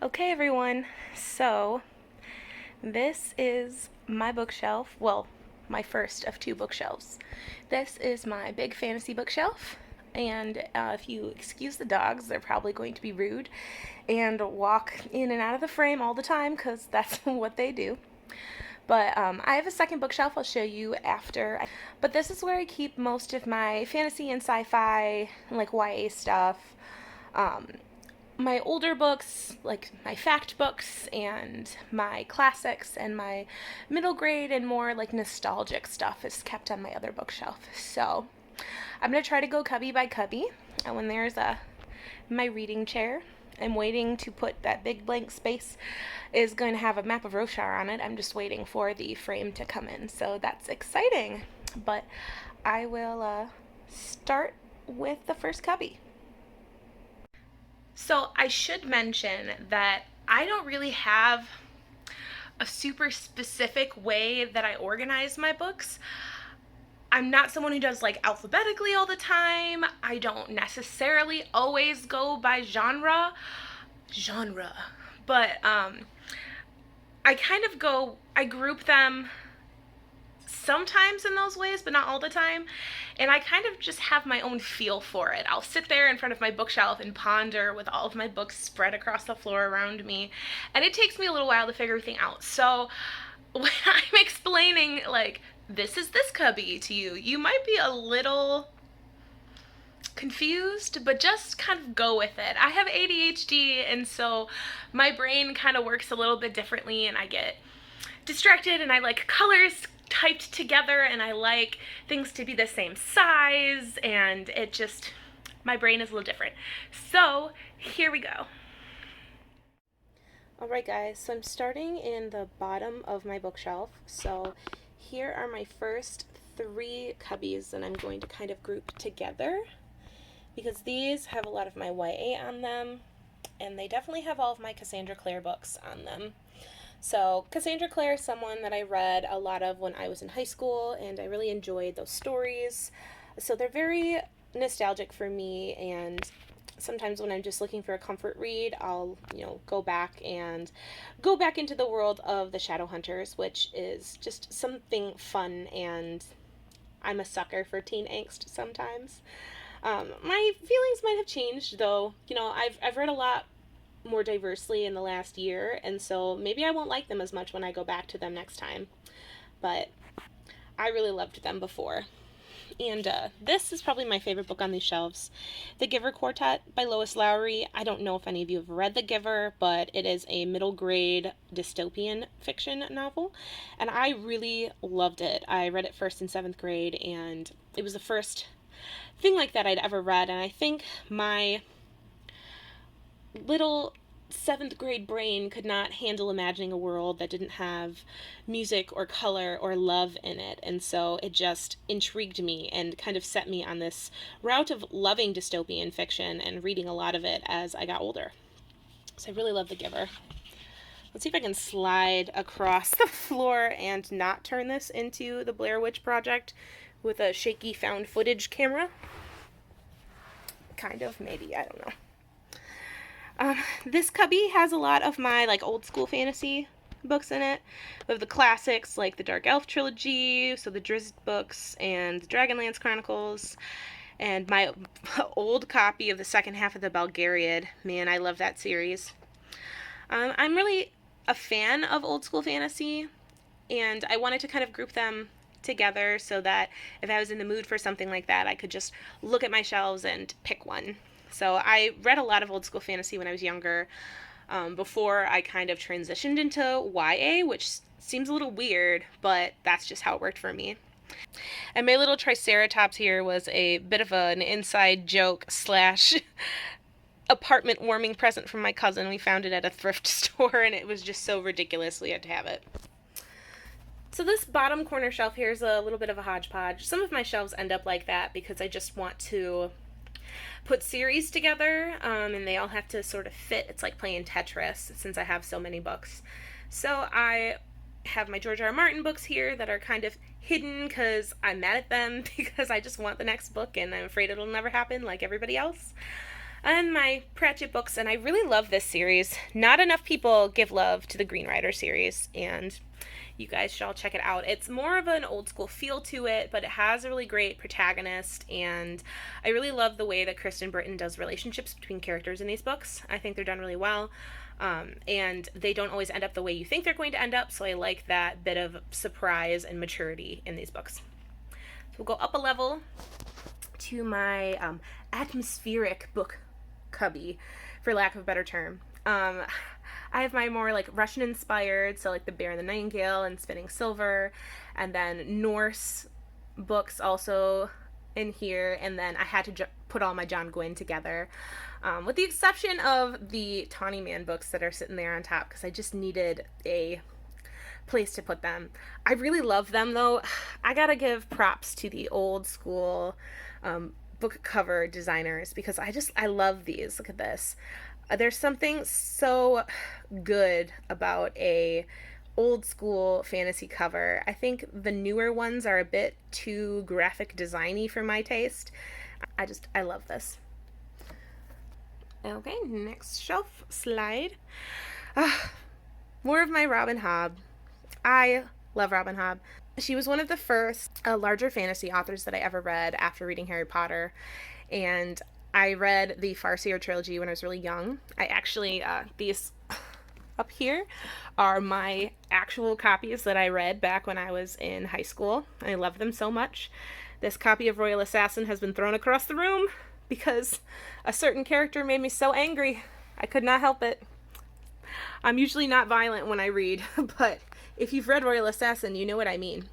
Okay, everyone, so this is my bookshelf. Well, my first of two bookshelves. This is my big fantasy bookshelf, and if you excuse the dogs, they're probably going to be rude and walk in and out of the frame all the time because that's what they do. But I have a second bookshelf I'll show you after. But this is where I keep most of my fantasy and sci-fi, like YA stuff. Um, my older books, like my fact books and my classics, and my middle grade and more like nostalgic stuff is kept on my other bookshelf. So I'm going to try to go cubby by cubby. And when there's my reading chair, I'm waiting to put that big blank space is going to have a map of Roshar on it. I'm just waiting for the frame to come in. So that's exciting. But I will start with the first cubby. So I should mention that I don't really have a super specific way that I organize my books. I'm not someone who does like alphabetically all the time. I don't necessarily always go by genre, but I kind of I group them sometimes in those ways, but not all the time. And I kind of just have my own feel for it. I'll sit there in front of my bookshelf and ponder with all of my books spread across the floor around me. And it takes me a little while to figure everything out. So when I'm explaining, like, this is this cubby to you, you might be a little confused, but just kind of go with it. I have ADHD, and so my brain kind of works a little bit differently, and I get distracted, and I like colors typed together, and I like things to be the same size, and my brain is a little different. So here we go. Alright guys, so I'm starting in the bottom of my bookshelf. So here are my first three cubbies that I'm going to kind of group together, because these have a lot of my YA on them, and they definitely have all of my Cassandra Clare books on them. So Cassandra Clare is someone that I read a lot of when I was in high school, and I really enjoyed those stories. So they're very nostalgic for me, and sometimes when I'm just looking for a comfort read, I'll, go back into the world of the Shadowhunters, which is just something fun, and I'm a sucker for teen angst sometimes. My feelings might have changed, though. I've read a lot more diversely in the last year, and so maybe I won't like them as much when I go back to them next time. But I really loved them before. And this is probably my favorite book on these shelves, The Giver Quartet by Lois Lowry. I don't know if any of you have read The Giver, but it is a middle grade dystopian fiction novel, and I really loved it. I read it first in 7th grade, and it was the first thing like that I'd ever read, and I think my little 7th grade brain could not handle imagining a world that didn't have music or color or love in it, and so it just intrigued me and kind of set me on this route of loving dystopian fiction and reading a lot of it as I got older. So I really love The Giver. Let's see if I can slide across the floor and not turn this into the Blair Witch Project with a shaky found footage camera. Kind of, maybe, I don't know. This cubby has a lot of my old school fantasy books in it. We have the classics like the Dark Elf trilogy, so the Drizzt books and the Dragonlance Chronicles, and my old copy of the second half of the Belgariad. Man, I love that series. I'm really a fan of old school fantasy, and I wanted to kind of group them together so that if I was in the mood for something like that, I could just look at my shelves and pick one. So I read a lot of old school fantasy when I was younger, before I kind of transitioned into YA, which seems a little weird, but that's just how it worked for me. And my little Triceratops here was a bit of an inside joke / apartment warming present from my cousin. We found it at a thrift store, and it was just so ridiculous we had to have it. So this bottom corner shelf here is a little bit of a hodgepodge. Some of my shelves end up like that because I just want to put series together, and they all have to sort of fit. It's like playing Tetris since I have so many books. So I have my George R. R. Martin books here that are kind of hidden because I'm mad at them because I just want the next book and I'm afraid it'll never happen like everybody else. And my Pratchett books, and I really love this series. Not enough people give love to the Green Rider series, and you guys should all check it out. It's more of an old school feel to it, but it has a really great protagonist, and I really love the way that Kristen Britton does relationships between characters in these books. I think they're done really well. And they don't always end up the way you think they're going to end up, so I like that bit of surprise and maturity in these books. So we'll go up a level to my atmospheric book cubby, for lack of a better term. I have my more like Russian inspired, so like The Bear and the Nightingale and Spinning Silver, and then Norse books also in here, and then I had to put all my John Gwynne together, with the exception of the Tawny Man books that are sitting there on top because I just needed a place to put them. I really love them though. I gotta give props to the old school book cover designers because I love these. Look at this. There's something so good about a old school fantasy cover. I think the newer ones are a bit too graphic designy for my taste. I love this. Okay, next shelf slide. More of my Robin Hobb. I love Robin Hobb. She was one of the first larger fantasy authors that I ever read after reading Harry Potter. And I read the Farseer trilogy when I was really young. I actually, these up here are my actual copies that I read back when I was in high school. I love them so much. This copy of Royal Assassin has been thrown across the room because a certain character made me so angry. I could not help it. I'm usually not violent when I read, but if you've read Royal Assassin, you know what I mean.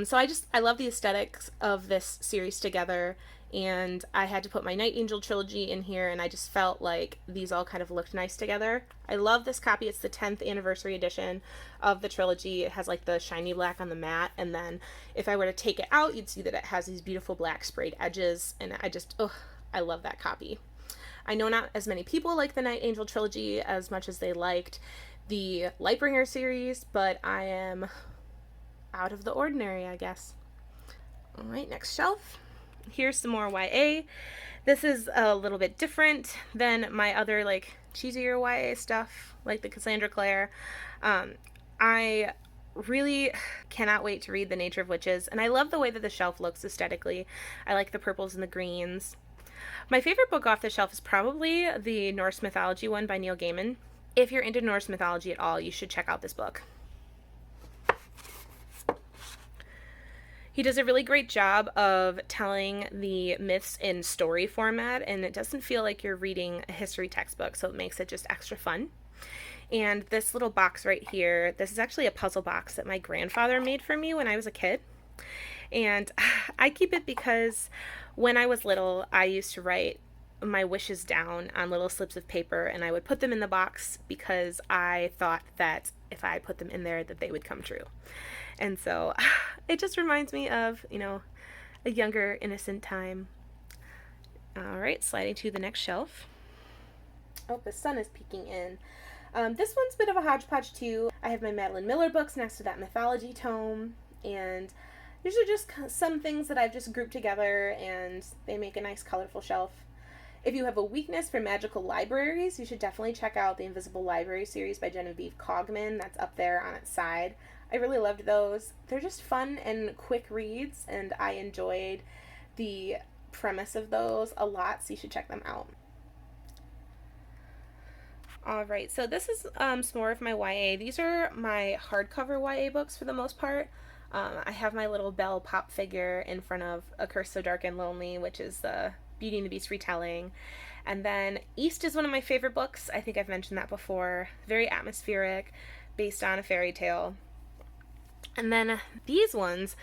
So I love the aesthetics of this series together, and I had to put my Night Angel trilogy in here, and I just felt like these all kind of looked nice together. I love this copy. It's the 10th anniversary edition of the trilogy. It has like the shiny black on the mat, and then if I were to take it out, you'd see that it has these beautiful black sprayed edges, and I love that copy. I know not as many people like the Night Angel trilogy as much as they liked the Lightbringer series, but I am out of the ordinary, I guess. All right, next shelf. Here's some more YA. This is a little bit different than my other like cheesier YA stuff, like the Cassandra Clare. I really cannot wait to read The Nature of Witches, and I love the way that the shelf looks aesthetically. I like the purples and the greens. My favorite book off the shelf is probably the Norse mythology one by Neil Gaiman. If you're into Norse mythology at all, you should check out this book. He does a really great job of telling the myths in story format, and it doesn't feel like you're reading a history textbook, so it makes it just extra fun. And this little box right here, this is actually a puzzle box that my grandfather made for me when I was a kid. And I keep it because when I was little, I used to write my wishes down on little slips of paper, and I would put them in the box because I thought that if I put them in there that they would come true. And so it just reminds me of, a younger, innocent time. All right, sliding to the next shelf. Oh, the sun is peeking in. This one's a bit of a hodgepodge too. I have my Madeline Miller books next to that mythology tome, and these are just some things that I've just grouped together, and they make a nice colorful shelf. If you have a weakness for magical libraries, you should definitely check out the Invisible Library series by Genevieve Cogman. That's up there on its side. I really loved those. They're just fun and quick reads, and I enjoyed the premise of those a lot, so you should check them out. Alright, so this is some more of my YA. These are my hardcover YA books for the most part. I have my little Belle pop figure in front of A Curse So Dark and Lonely, which is the Beauty and the Beast retelling. And then East is one of my favorite books. I think I've mentioned that before. Very atmospheric, based on a fairy tale. And then these ones,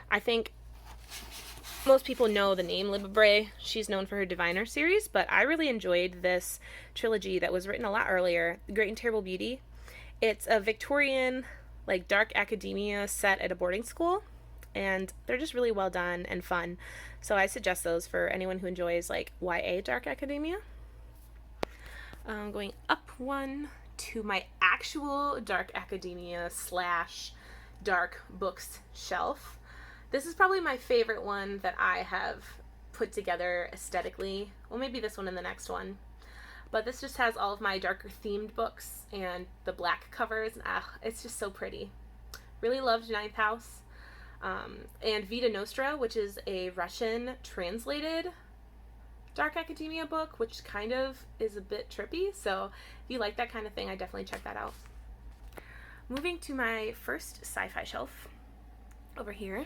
I think most people know the name Libba Bray. She's known for her Diviner series, but I really enjoyed this trilogy that was written a lot earlier, The Great and Terrible Beauty. It's a Victorian, like dark academia set at a boarding school, and they're just really well done and fun. So I suggest those for anyone who enjoys like YA dark academia. Going up one to my actual dark academia / dark books shelf. This is probably my favorite one that I have put together aesthetically Well, maybe this one and the next one. But this just has all of my darker themed books and the black covers. It's just so pretty. Really loved Ninth House. And Vita Nostra, which is a Russian translated dark academia book, which kind of is a bit trippy. So if you like that kind of thing, I definitely check that out. Moving to my first sci-fi shelf over here.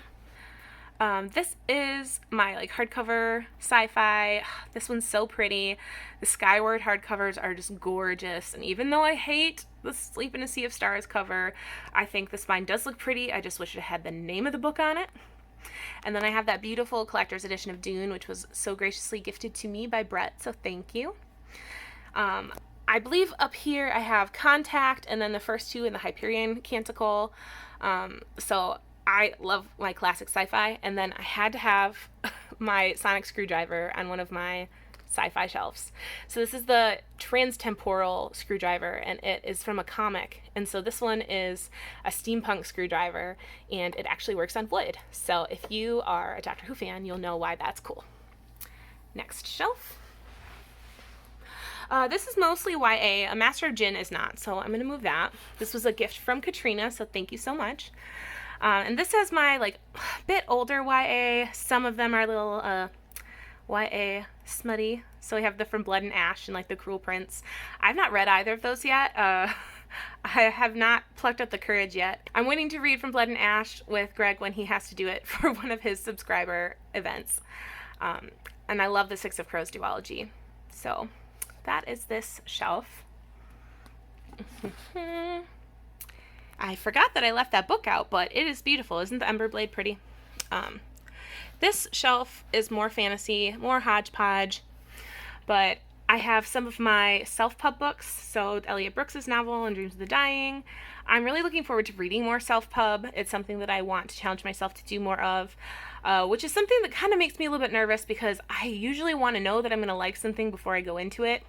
This is my like hardcover sci-fi. This one's so pretty. The Skyward hardcovers are just gorgeous, and even though I hate the Sleep in a Sea of Stars cover, I think the spine does look pretty. I just wish it had the name of the book on it. And then I have that beautiful collector's edition of Dune, which was so graciously gifted to me by Brett, so thank you. I believe up here I have Contact, and then the first two in the Hyperion Canticle. So I love my classic sci-fi, and then I had to have my sonic screwdriver on one of my sci-fi shelves. So this is the transtemporal screwdriver, and it is from a comic. And so this one is a steampunk screwdriver, and it actually works on wood. So if you are a Doctor Who fan, you'll know why that's cool. Next shelf. This is mostly YA. A Master of Jinn is not, so I'm going to move that. This was a gift from Katrina, so thank you so much. And this has my like bit older YA. Some of them are a little YA smutty. So we have the From Blood and Ash and like the Cruel Prince. I've not read either of those yet. I have not plucked up the courage yet. I'm waiting to read From Blood and Ash with Greg when he has to do it for one of his subscriber events. And I love the Six of Crows duology. So that is this shelf. I forgot that I left that book out, but it is beautiful. Isn't the Ember Blade pretty? This shelf is more fantasy, more hodgepodge, but I have some of my self-pub books, so Elliot Brooks's novel and Dreams of the Dying. I'm really looking forward to reading more self-pub. It's something that I want to challenge myself to do more of, which is something that kind of makes me a little bit nervous because I usually want to know that I'm going to like something before I go into it.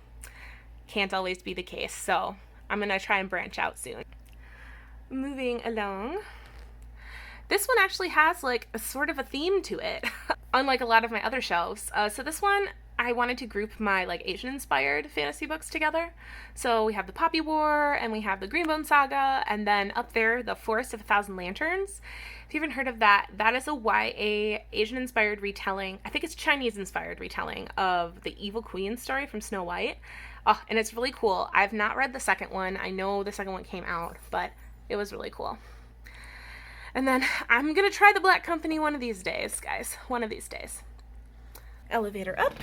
Can't always be the case, so I'm going to try and branch out soon. Moving along. This one actually has like a sort of a theme to it, unlike a lot of my other shelves. So this one, I wanted to group my like Asian-inspired fantasy books together. So we have the Poppy War, and we have the Greenbone Saga, and then up there, the Forest of a Thousand Lanterns. If you haven't heard of that, that is a YA Asian-inspired retelling. I think it's Chinese-inspired retelling of the Evil Queen story from Snow White. Oh, and it's really cool. I've not read the second one. I know the second one came out, but it was really cool. And then I'm going to try the Black Company one of these days, guys. One of these days. Elevator up.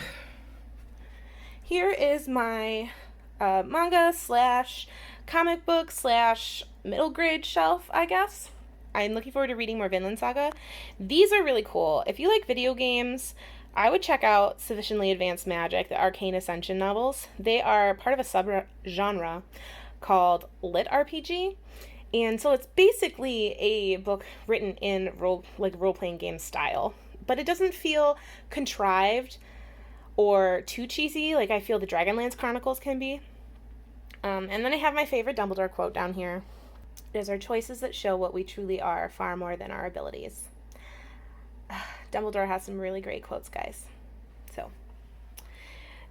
Here is my manga slash comic book slash middle grade shelf, I guess. I'm looking forward to reading more Vinland Saga. These are really cool. If you like video games, I would check out Sufficiently Advanced Magic, the Arcane Ascension novels. They are part of a sub-genre called Lit RPG. And so it's basically a book written in role-playing game style. But it doesn't feel contrived or too cheesy like I feel the Dragonlance Chronicles can be. And then I have my favorite Dumbledore quote down here. It is our choices that show what we truly are far more than our abilities. Dumbledore has some really great quotes, guys. So,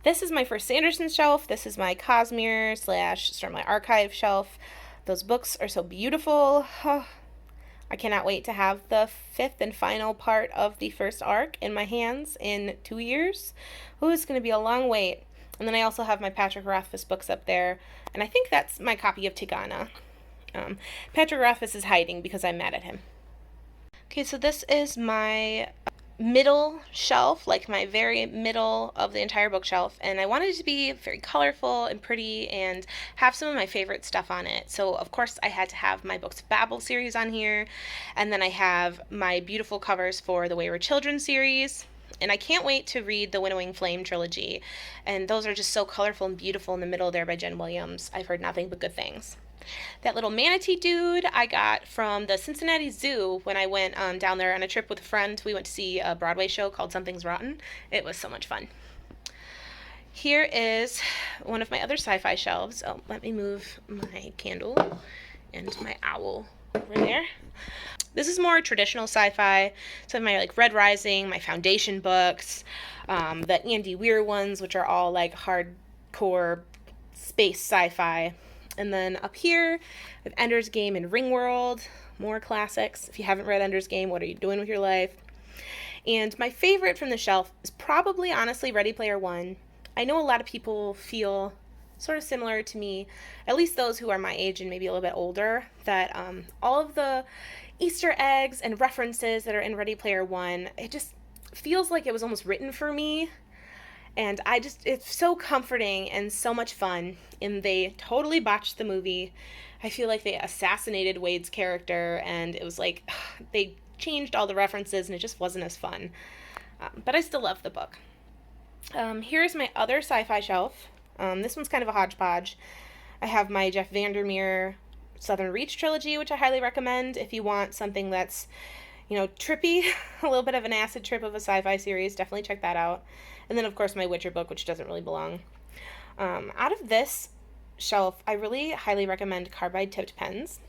this is my first Sanderson shelf. This is my Cosmere / Stormlight Archive shelf. Those books are so beautiful. I cannot wait to have the 5th and final part of the first arc in my hands in 2 years. Ooh, it's going to be a long wait. And then I also have my Patrick Rothfuss books up there. And I think that's my copy of Tigana. Patrick Rothfuss is hiding because I'm mad at him. Okay, so this is my middle shelf, like my very middle of the entire bookshelf, and I wanted it to be very colorful and pretty and have some of my favorite stuff on it. So of course I had to have my Books of Babel series on here, and then I have my beautiful covers for the Wayward Children series, and I can't wait to read the Winnowing Flame trilogy, and those are just so colorful and beautiful in the middle there by Jen Williams. I've heard nothing but good things. That little manatee dude I got from the Cincinnati Zoo when I went down there on a trip with a friend. We went to see a Broadway show called Something's Rotten. It was so much fun. Here is one of my other sci-fi shelves. Oh, let me move my candle and my owl over there. This is more traditional sci-fi. Some of my like Red Rising, my Foundation books, the Andy Weir ones, which are all like hardcore space sci-fi. And then up here, I have Ender's Game and Ringworld, more classics. If you haven't read Ender's Game, what are you doing with your life? And my favorite from the shelf is probably honestly Ready Player One. I know a lot of people feel sort of similar to me, at least those who are my age and maybe a little bit older, that all of the Easter eggs and references that are in Ready Player One, it just feels like it was almost written for me. And it's so comforting and so much fun. And they totally botched the movie. I feel like they assassinated Wade's character, and it was like they changed all the references, and it just wasn't as fun. But I still love the book. Here's my other sci-fi shelf. This one's kind of a hodgepodge. I have my Jeff Vandermeer Southern Reach trilogy, which I highly recommend if you want something that's, trippy, a little bit of an acid trip of a sci-fi series. Definitely check that out. And then, of course, my Witcher book, which doesn't really belong. Out of this shelf, I really highly recommend carbide tipped pens.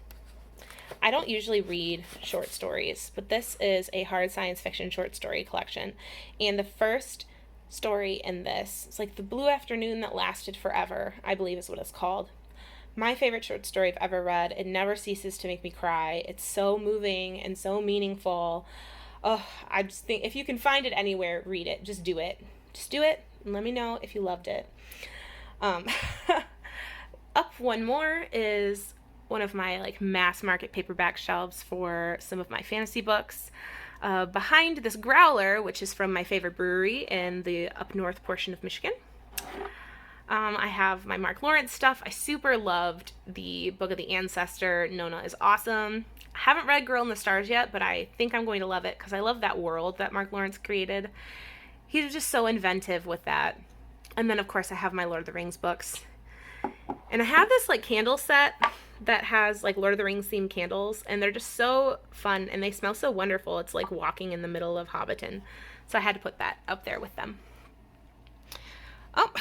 I don't usually read short stories, but this is a hard science fiction short story collection. And the first story in this, it's like The Blue Afternoon That Lasted Forever, I believe is what it's called. My favorite short story I've ever read. It never ceases to make me cry. It's so moving and so meaningful. Oh, I just think if you can find it anywhere, read it. Just do it. Just do it and let me know if you loved it. Up one more is one of my like mass market paperback shelves for some of my fantasy books. Behind this growler, which is from my favorite brewery in the up north portion of Michigan, I have my Mark Lawrence stuff. I super loved the Book of the Ancestor. Nona is awesome. I haven't read Girl in the Stars yet, but I think I'm going to love it because I love that world that Mark Lawrence created. He's just so inventive with that. And then, of course, I have my Lord of the Rings books. And I have this like candle set that has like Lord of the Rings themed candles, and they're just so fun and they smell so wonderful. It's like walking in the middle of Hobbiton. So I had to put that up there with them. Oh,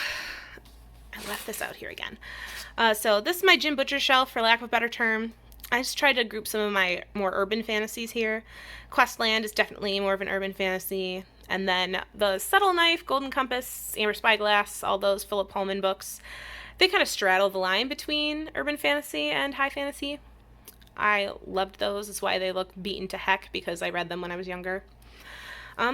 I left this out here again. So this is my Jim Butcher shelf, for lack of a better term. I just tried to group some of my more urban fantasies here. Questland is definitely more of an urban fantasy. And then the Subtle Knife, Golden Compass, Amber Spyglass, all those Philip Pullman books, they kind of straddle the line between urban fantasy and high fantasy. I loved those. That's why they look beaten to heck, because I read them when I was younger.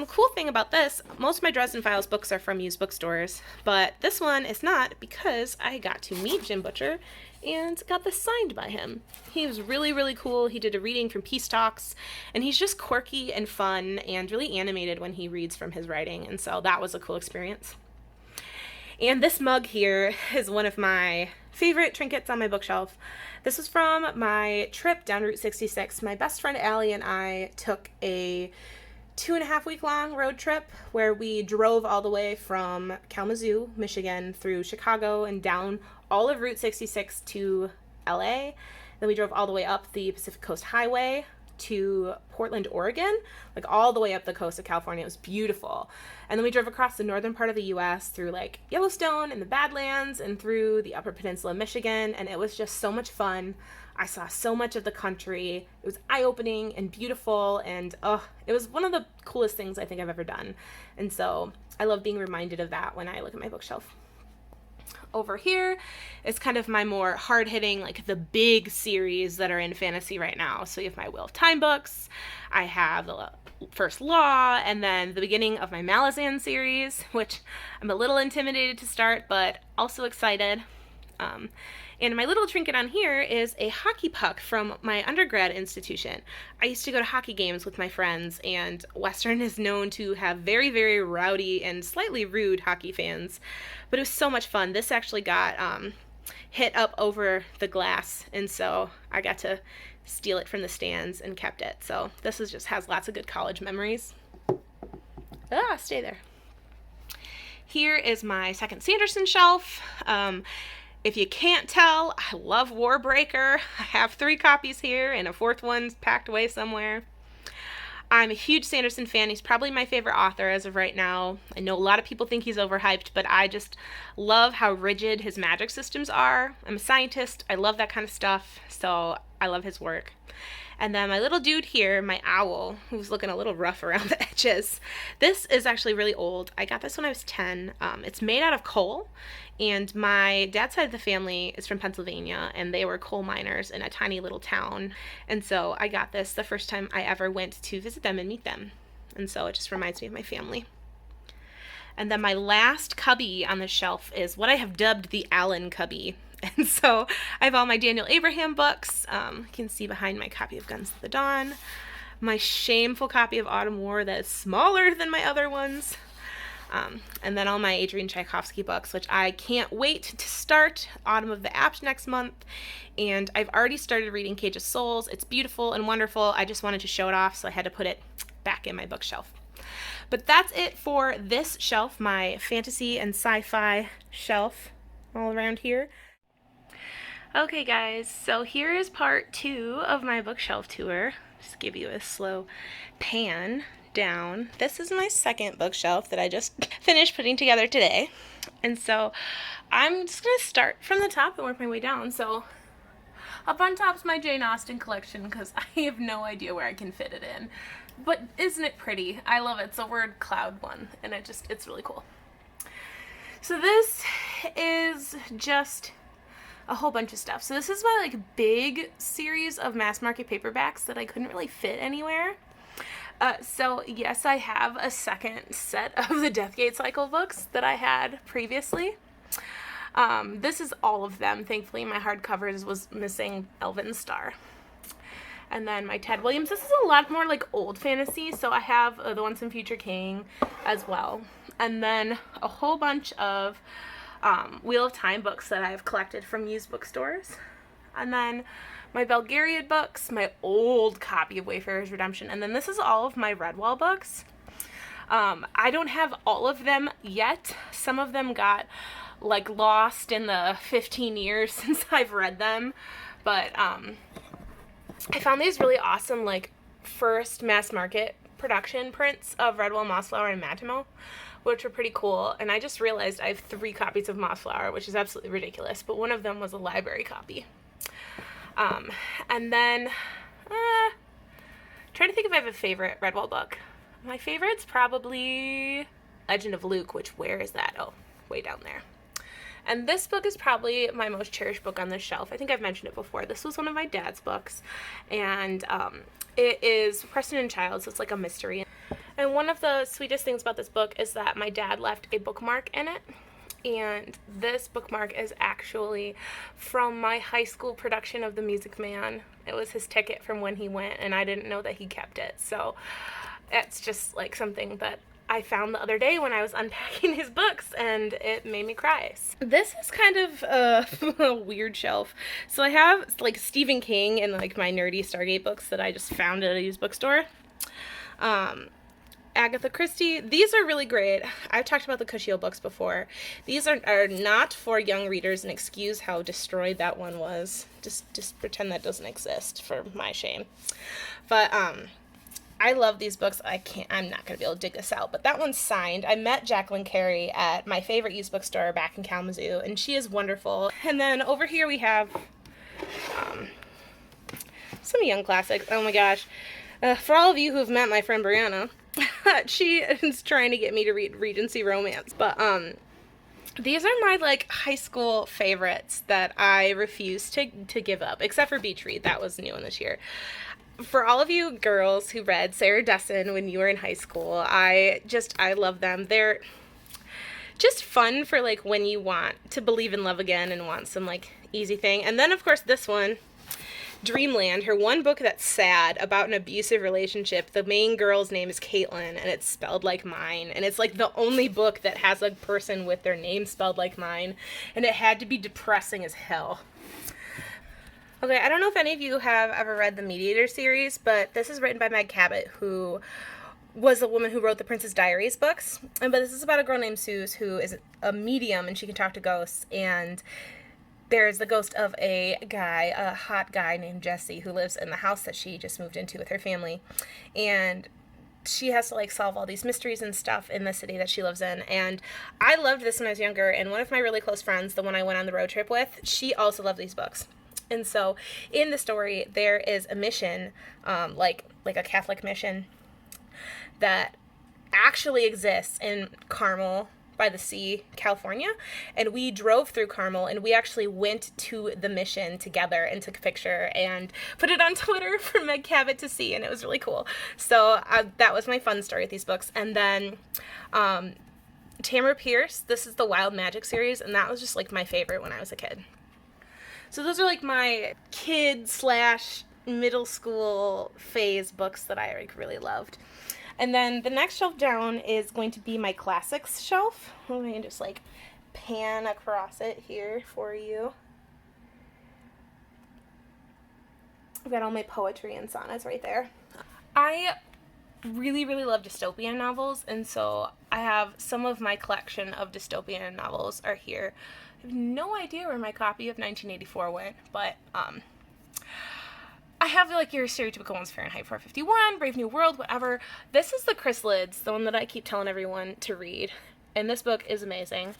Cool thing about this, most of my Dresden Files books are from used bookstores, but this one is not, because I got to meet Jim Butcher and got this signed by him. He was really, really cool. He did a reading from Peace Talks, and he's just quirky and fun and really animated when he reads from his writing, and so that was a cool experience. And this mug here is one of my favorite trinkets on my bookshelf. This was from my trip down Route 66. My best friend Allie and I took a 2.5-week long road trip where we drove all the way from Kalamazoo, Michigan, through Chicago and down all of Route 66 to LA. Then we drove all the way up the Pacific Coast Highway to Portland, Oregon, like all the way up the coast of California. It was beautiful. And then we drove across the northern part of the US through like Yellowstone and the Badlands and through the Upper Peninsula of Michigan, and it was just so much fun. I saw so much of the country. It was eye-opening and beautiful, and it was one of the coolest things I think I've ever done. And so I love being reminded of that when I look at my bookshelf. Over here is kind of my more hard-hitting, like the big series that are in fantasy right now. So you have my Wheel of Time books, I have the First Law, and then the beginning of my Malazan series, which I'm a little intimidated to start, but also excited. And my little trinket on here is a hockey puck from my undergrad institution. I used to go to hockey games with my friends, and Western is known to have very, very rowdy and slightly rude hockey fans, but it was so much fun. This actually got hit up over the glass, and so I got to steal it from the stands and kept it. So this just has lots of good college memories. Stay there. Here is my second Sanderson shelf. If you can't tell, I love Warbreaker. I have 3 copies here and a 4th one's packed away somewhere. I'm a huge Sanderson fan. He's probably my favorite author as of right now. I know a lot of people think he's overhyped, but I just love how rigid his magic systems are. I'm a scientist. I love that kind of stuff, so I love his work. And then my little dude here, my owl, who's looking a little rough around the edges. This is actually really old. I got this when I was 10. It's made out of coal, and my dad's side of the family is from Pennsylvania, and they were coal miners in a tiny little town. And so I got this the first time I ever went to visit them and meet them. And so it just reminds me of my family. And then my last cubby on the shelf is what I have dubbed the Allen cubby. And so I have all my Daniel Abraham books. You can see behind my copy of Guns of the Dawn. My shameful copy of Autumn War that is smaller than my other ones. And then all my Adrian Tchaikovsky books, which I can't wait to start Autumn of the Apt next month. And I've already started reading Cage of Souls. It's beautiful and wonderful. I just wanted to show it off, so I had to put it back in my bookshelf. But that's it for this shelf, my fantasy and sci-fi shelf all around here. Okay guys, so here is part 2 of my bookshelf tour. Just give you a slow pan down. This is my second bookshelf that I just finished putting together today. And so I'm just going to start from the top and work my way down. So up on top is my Jane Austen collection because I have no idea where I can fit it in. But isn't it pretty? I love it. It's a word cloud one, and it's really cool. So this is just a whole bunch of stuff. So this is my big series of mass market paperbacks that I couldn't really fit anywhere. So yes, I have a second set of the Deathgate Cycle books that I had previously. This is all of them. Thankfully, my hardcovers was missing Elvin's Star. And then my Ted Williams. This is a lot more old fantasy, so I have the ones from Future King as well. And then a whole bunch of Wheel of Time books that I've collected from used bookstores. And then my Belgariad books, my old copy of Wayfarer's Redemption, and then this is all of my Redwall books. I don't have all of them yet. Some of them got lost in the 15 years since I've read them, but I found these really awesome first mass market production prints of Redwall, Mossflower, and Mattimo, which were pretty cool. And I just realized I have 3 copies of Mossflower, which is absolutely ridiculous, but one of them was a library copy. And then trying to think if I have a favorite Redwall book. My favorite's probably Legend of Luke, which where is that? Oh, way down there. And this book is probably my most cherished book on this shelf. I think I've mentioned it before. This was one of my dad's books, and it is Preston and Child, so it's like a mystery. And one of the sweetest things about this book is that my dad left a bookmark in it, and this bookmark is actually from my high school production of The Music Man. It was his ticket from when he went, and I didn't know that he kept it. So it's just something that I found the other day when I was unpacking his books, and it made me cry. This is kind of a weird shelf. So I have Stephen King and my nerdy Stargate books that I just found at a used bookstore. Agatha Christie. These are really great. I've talked about the Cushio books before. These are not for young readers, and excuse how destroyed that one was. Just pretend that doesn't exist for my shame. But I love these books. I'm not going to be able to dig this out, but that one's signed. I met Jacqueline Carey at my favorite used bookstore back in Kalamazoo, and she is wonderful. And then over here we have some young classics. Oh my gosh. For all of you who have met my friend Brianna, she is trying to get me to read Regency Romance. But these are my high school favorites that I refuse to give up, except for Beach Read. That was new one this year. For all of you girls who read Sarah Dessen when you were in high school, I love them. They're just fun for when you want to believe in love again and want some easy thing. And then of course this one, Dreamland, her one book that's sad about an abusive relationship. The main girl's name is Caitlin, and it's spelled like mine. And it's the only book that has a person with their name spelled like mine. And it had to be depressing as hell. Okay, I don't know if any of you have ever read the Mediator series, but this is written by Meg Cabot, who was the woman who wrote the Princess Diaries books. But this is about a girl named Suze who is a medium, and she can talk to ghosts. And there's the ghost of a hot guy named Jesse, who lives in the house that she just moved into with her family. And she has to like solve all these mysteries and stuff in the city that she lives in. And I loved this when I was younger, and one of my really close friends, the one I went on the road trip with, she also loved these books. And so in the story, there is a mission, like a Catholic mission, that actually exists in Carmel by the Sea, California. And we drove through Carmel, and we actually went to the mission together and took a picture and put it on Twitter for Meg Cabot to see, and it was really cool. So that was my fun story with these books. And then Tamara Pierce, this is the Wild Magic series, and that was just like my favorite when I was a kid. So those are like my kid / middle school phase books that I like really loved. And then the next shelf down is going to be my classics shelf. I'm going to just like pan across it here for you. I've got all my poetry and sonnets right there. I really, really love dystopian novels, and so I have some of my collection of dystopian novels are here. I have no idea where my copy of 1984 went, but I have like your stereotypical ones, Fahrenheit 451, Brave New World, whatever. This is the Chrysalids, the one that I keep telling everyone to read. And this book is amazing.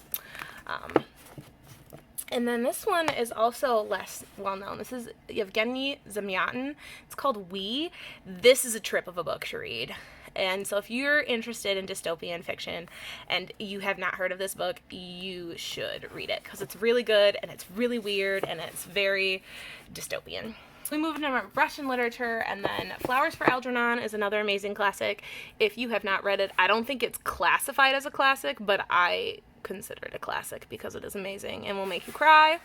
And then this one is also less well known. This is Yevgeny Zamyatin. It's called We. This is a trip of a book to read. And so if you're interested in dystopian fiction and you have not heard of this book, you should read it because it's really good and it's really weird and it's very dystopian. We move into Russian literature, and then Flowers for Algernon is another amazing classic. If you have not read it, I don't think it's classified as a classic, but I consider it a classic because it is amazing and will make you cry.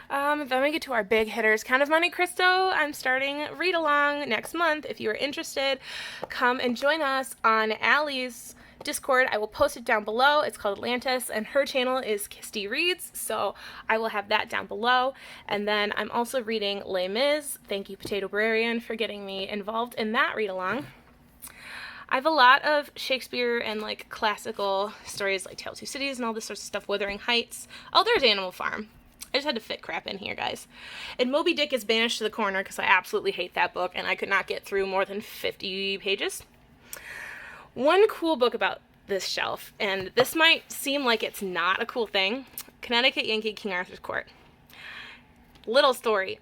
Then we get to our big hitters, Count of Monte Cristo. I'm starting read along next month. If you are interested, come and join us on Allie's Discord. I will post it down below. It's called Atlantis, and her channel is Kisty Reads, so I will have that down below. And then I'm also reading Les Mis. Thank you, Potato Brarian, for getting me involved in that read along. I have a lot of Shakespeare and like classical stories like Tale of Two Cities and all this sorts of stuff. Wuthering Heights. Oh, there's Animal Farm. I just had to fit crap in here, guys. And Moby Dick is banished to the corner because I absolutely hate that book and I could not get through more than 50 pages. One cool book about this shelf, and this might seem like it's not a cool thing, Connecticut Yankee, King Arthur's Court. Little story.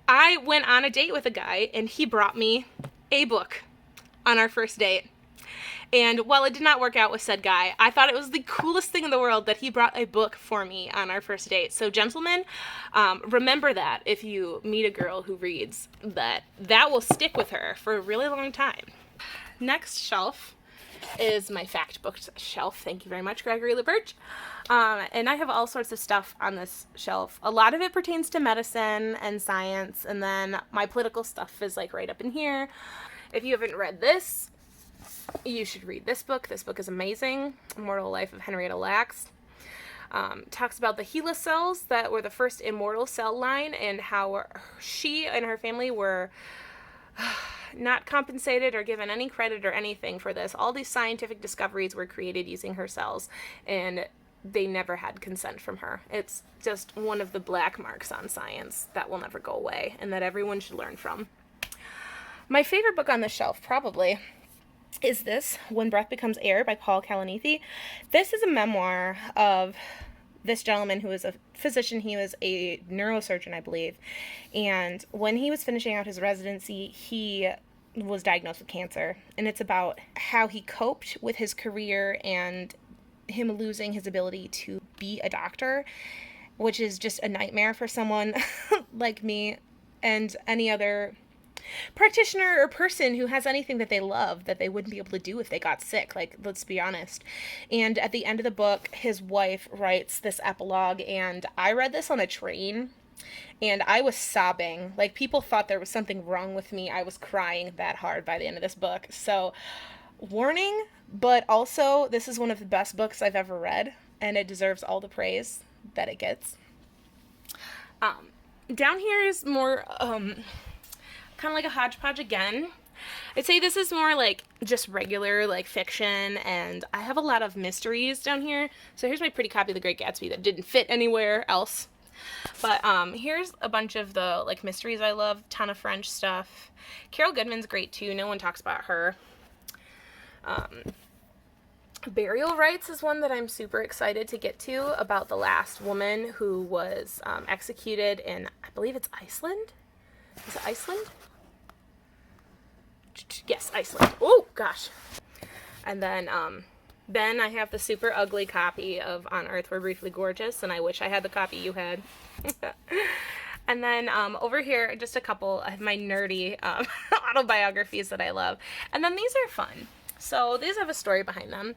I went on a date with a guy, and he brought me a book on our first date. And while it did not work out with said guy, I thought it was the coolest thing in the world that he brought a book for me on our first date. So gentlemen, remember that if you meet a girl who reads, that will stick with her for a really long time. Next shelf is my fact book shelf. Thank you very much, Gregory LeBurge. And I have all sorts of stuff on this shelf. A lot of it pertains to medicine and science, and then my political stuff is like right up in here. If you haven't read this, you should read this book. This book is amazing. Immortal Life of Henrietta Lacks. Talks about the HeLa cells that were the first immortal cell line and how she and her family were not compensated or given any credit or anything for this. All these scientific discoveries were created using her cells, and they never had consent from her. It's just one of the black marks on science that will never go away and that everyone should learn from. My favorite book on the shelf probably is this, When Breath Becomes Air by Paul Kalanithi. This is a memoir of this gentleman who was a physician. He was a neurosurgeon, I believe. And when he was finishing out his residency, he was diagnosed with cancer. And it's about how he coped with his career and him losing his ability to be a doctor, which is just a nightmare for someone like me and any other practitioner or person who has anything that they love that they wouldn't be able to do if they got sick. Like, let's be honest. And at the end of the book, his wife writes this epilogue, and I read this on a train, and I was sobbing. Like, people thought there was something wrong with me. I was crying that hard by the end of this book. So, warning, but also, this is one of the best books I've ever read, and it deserves all the praise that it gets. Down here is more, kind of like a hodgepodge again. I'd say this is more like just regular like fiction, and I have a lot of mysteries down here. So here's my pretty copy of The Great Gatsby that didn't fit anywhere else. But here's a bunch of the like mysteries I love. Ton of French stuff. Carol Goodman's great too. No one talks about her. Burial Rites is one that I'm super excited to get to, about the last woman who was executed in, I believe it's Iceland. Is it Iceland? Yes, Iceland. Oh gosh. And then I have the super ugly copy of On Earth We're Briefly Gorgeous, and I wish I had the copy you had. And then over here, just a couple of my nerdy autobiographies that I love. And then these are fun. So these have a story behind them.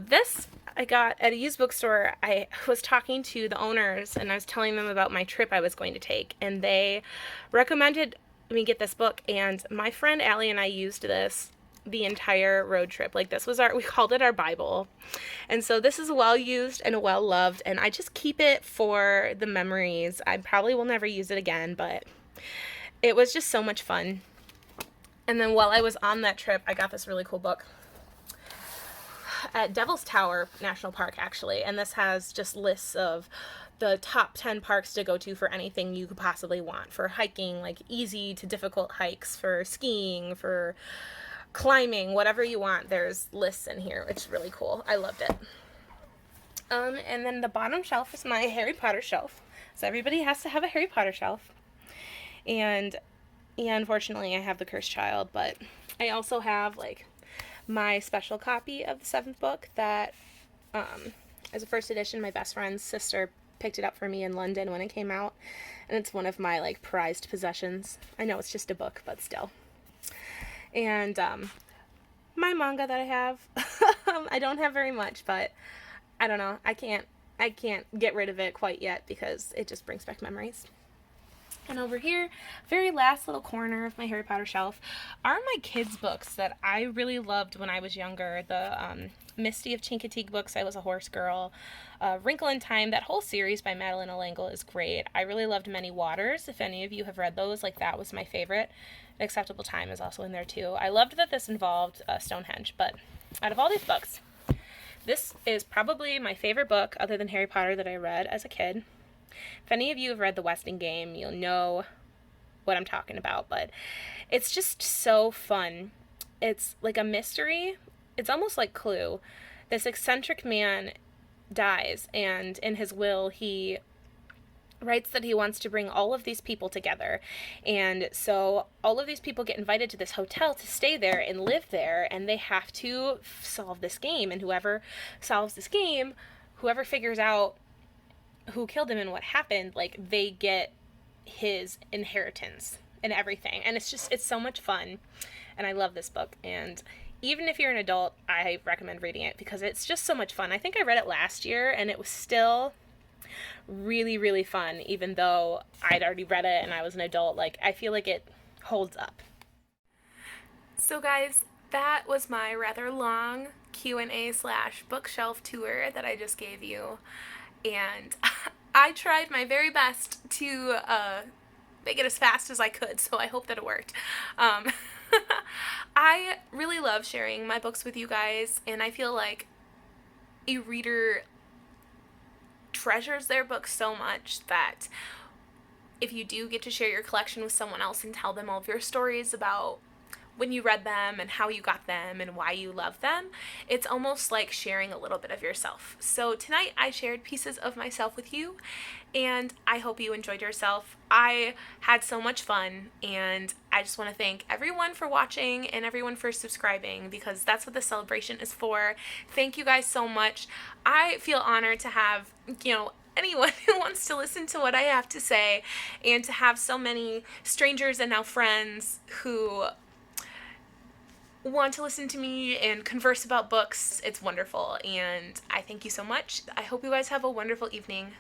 This I got at a used bookstore. I was talking to the owners, and I was telling them about my trip I was going to take, and they recommended me get this book. And my friend Allie and I used this the entire road trip. Like, this was we called it our Bible. And so this is well used and well loved, and I just keep it for the memories. I probably will never use it again, but it was just so much fun. And then while I was on that trip, I got this really cool book at Devil's Tower National Park, actually. And this has just lists of the top 10 parks to go to for anything you could possibly want. For hiking, like easy to difficult hikes, for skiing, for climbing, whatever you want. There's lists in here, which is really cool. I loved it. And then the bottom shelf is my Harry Potter shelf. So everybody has to have a Harry Potter shelf. And yeah, unfortunately, I have the Cursed Child, but I also have, like, my special copy of the 7th book that, as a first edition, my best friend's sister picked it up for me in London when it came out, and it's one of my, like, prized possessions. I know it's just a book, but still. And, my manga that I have, I don't have very much, but I don't know, I can't get rid of it quite yet because it just brings back memories. And over here, very last little corner of my Harry Potter shelf, are my kids' books that I really loved when I was younger. The Misty of Chincoteague books, I Was a Horse Girl. Wrinkle in Time, that whole series by Madeline O'Langle is great. I really loved Many Waters. If any of you have read those, like, that was my favorite. Acceptable Time is also in there too. I loved that this involved Stonehenge, but out of all these books, this is probably my favorite book other than Harry Potter that I read as a kid. If any of you have read The Westing Game, you'll know what I'm talking about, but it's just so fun. It's like a mystery. It's almost like Clue. This eccentric man dies, and in his will, he writes that he wants to bring all of these people together. And so all of these people get invited to this hotel to stay there and live there, and they have to solve this game. And whoever solves this game, whoever figures out who killed him and what happened, like, they get his inheritance and everything. And it's so much fun, and I love this book. And even if you're an adult, I recommend reading it because it's just so much fun. I think I read it last year, and it was still really, really fun, even though I'd already read it and I was an adult. Like, I feel like it holds up. So guys, that was my rather long Q&A / bookshelf tour that I just gave you. And I tried my very best to make it as fast as I could, so I hope that it worked. I really love sharing my books with you guys, and I feel like a reader treasures their books so much that if you do get to share your collection with someone else and tell them all of your stories about when you read them and how you got them and why you love them, it's almost like sharing a little bit of yourself. So tonight I shared pieces of myself with you, and I hope you enjoyed yourself. I had so much fun, and I just want to thank everyone for watching and everyone for subscribing, because that's what the celebration is for. Thank you guys so much. I feel honored to have, anyone who wants to listen to what I have to say, and to have so many strangers and now friends who want to listen to me and converse about books. It's wonderful, and I thank you so much. I hope you guys have a wonderful evening.